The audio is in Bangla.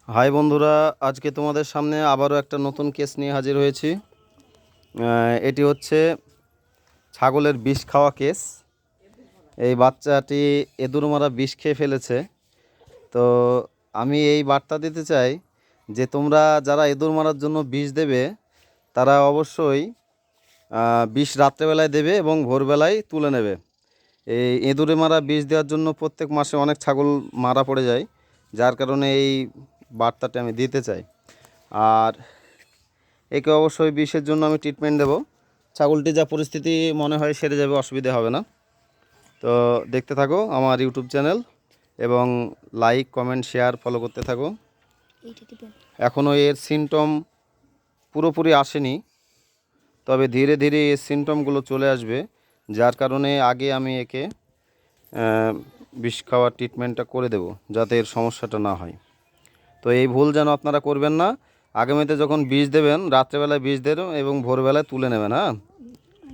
হাই বন্ধুরা, আজকে তোমাদের সামনে আবারও একটা নতুন কেস নিয়ে হাজির হয়েছি। এটি হচ্ছে ছাগলের বিষ খাওয়া কেস। এই বাচ্চাটি এঁদুর মারা বিষ খেয়ে ফেলেছে। তো আমি এই বার্তা দিতে চাই যে তোমরা যারা এঁদুর মারার জন্য বিষ দেবে তারা অবশ্যই বিষ রাত্রেবেলায় দেবে এবং ভোরবেলায় তুলে নেবে। এই এঁদুরে মারা বিষ দেওয়ার জন্য প্রত্যেক মাসে অনেক ছাগল মারা পড়ে যায়, যার কারণে এই বার্তাটি আমি দিতে চাই। আর একে অবশ্যই বিষের জন্য আমি ট্রিটমেন্ট দেব। ছাগলটি যা পরিস্থিতি মনে হয় সেরে যাবে, অসুবিধা হবে না। তো দেখতে থাকো আমার ইউটিউব চ্যানেল এবং লাইক, কমেন্ট, শেয়ার, ফলো করতে থাকো। এখনও এর সিমটম পুরোপুরি আসেনি, তবে ধীরে ধীরে এর সিমটমগুলো চলে আসবে, যার কারণে আগে আমি একে বিষ খাওয়ার ট্রিটমেন্টটা করে দেব, যাতে এর সমস্যাটা না হয়। তো এই ভুল যেন আপনারা করবেন না। আগামীতে যখন বিষ দেবেন রাত্রেবেলায় বিষ দেবেন এবং ভোরবেলায় তুলে নেবেন। হ্যাঁ।